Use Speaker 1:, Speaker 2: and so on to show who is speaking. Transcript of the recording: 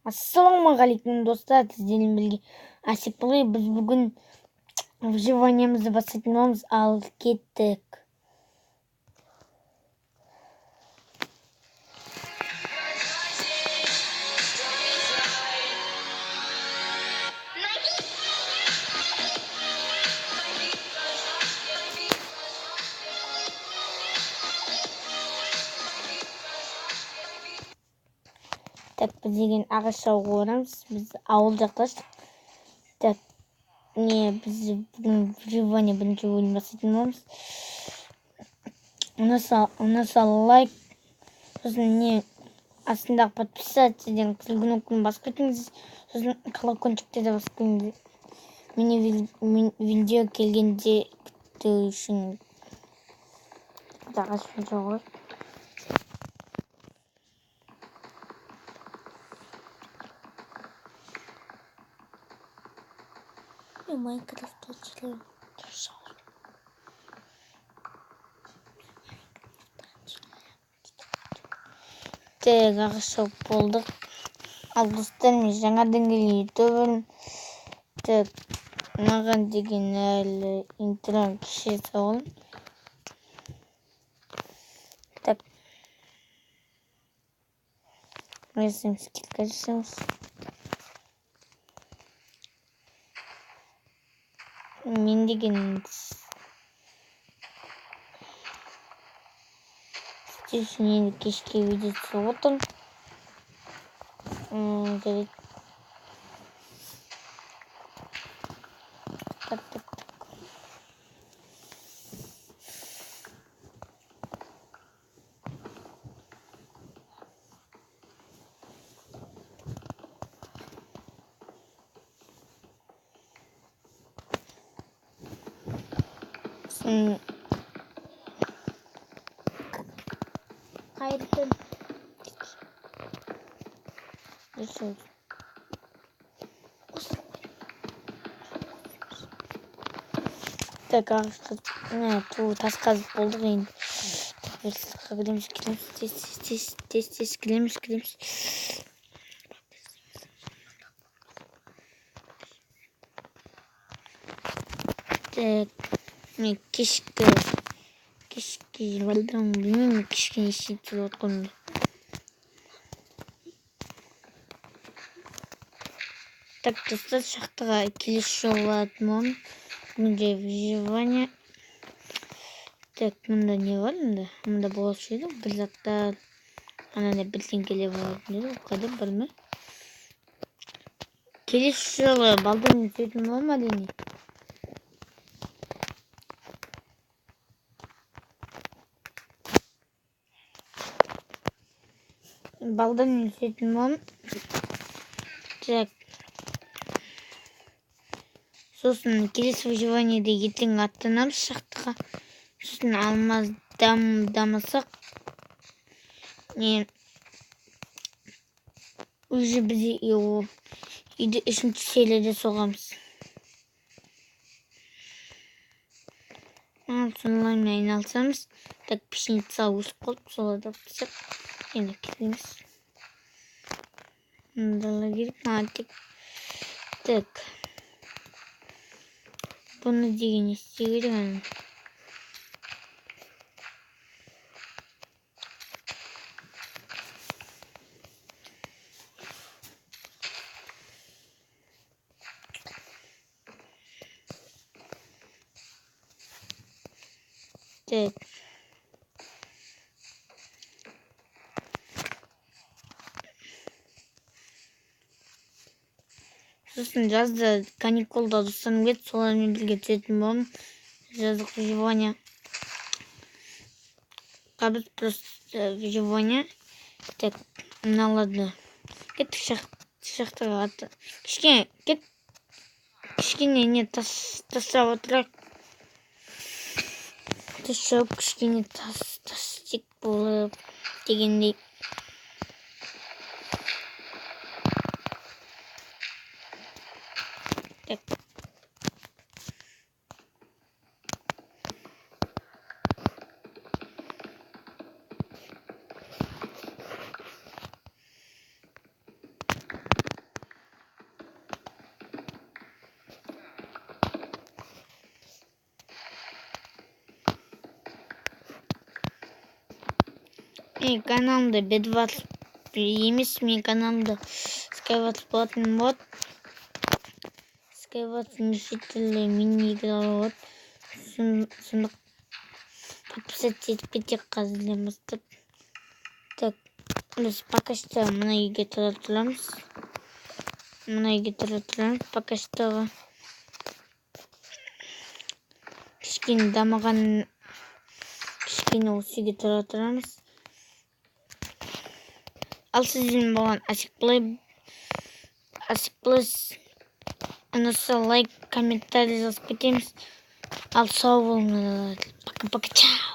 Speaker 1: Ассалаумағалейкум достар, сіздермен бірге Асик Плей. Біз бүгін выживаниемізді бастайтын боламыз, ал кеттік. Так, біз деген ағаш шауға барамыз. Біз ауыл жақташтық. Так, біз бүгін выживание бірінші бөлім бастайтын боламыз. Ұнаса лайк, сосын астындағы подписаться деген кнопканы басып кетіңіз. Сосын колокольчиктерді басып кетіңіз. Мені видео келгенде күту үшін ағаш шауға. Майнкрафт açılıyor. Ағаш шауып болдық. Ал достарым, жаңадан келген ютуберім. Маған деген әлі интро кеше салын. Так. Жасаймыз, кетке жасаймыз. Мен деген сіздер үшін енді кешке видео түсіріп отырмын. Так. Hayırdır. Yaşıyoruz. Так, ту тас қазып болдық енді. Келеміз. Так, кешкі білмеймін, кешкі не істейді отқанымды. Так, достар, шақтыға келесі жолы алатын боламын. Бүгінде выживание. Так, мұнда не бар мұнда? Мұнда болушы еді, бір заттар. Анада бірден келе болатын еді, қайда бар ма? Келесі жолы балдан сөйтін болма дейін. Балдан сөйтін болма. Так. Сосын келесі выживаниеде ертең аттанамыз шақтыға. Сосын алмаз дамысақ. Уже біз үйді 3-ші серияда соғамыз. Сонымен айналсамыз. Так, пешеница өсіп қалып, соларда пісіп. Енді келеміз. Мұндала керек. Так. Бұны деген істей керек. Так. Сосын жазда каникулда достарым кетіп, солармен бірге түсетін боламын. Жаздық выживание. Қабыз просто выживание. Так, мыналарды. Кеттік шақтыға атты. Кішкене не тастап отырайық. Тастап кішкене тастик болып дегендей. Так. Менің каналымда Bedwars емес, менің каналымда Skywars болатын болады. Skywars неше түрлі мини-игралар болады. Соны подписаться етіп кетейік қазірден бастап. Так, біз пока что мына үйге тұра тұрамыз. Пока что кішкене дамыған, кішкене осы үйге тұра тұрамыз. Ал сізден болған Асик Плейс ұнаса лайк, комментарий жазып кетеміз. Ал сау болыңыздар. Пока-пока, чао.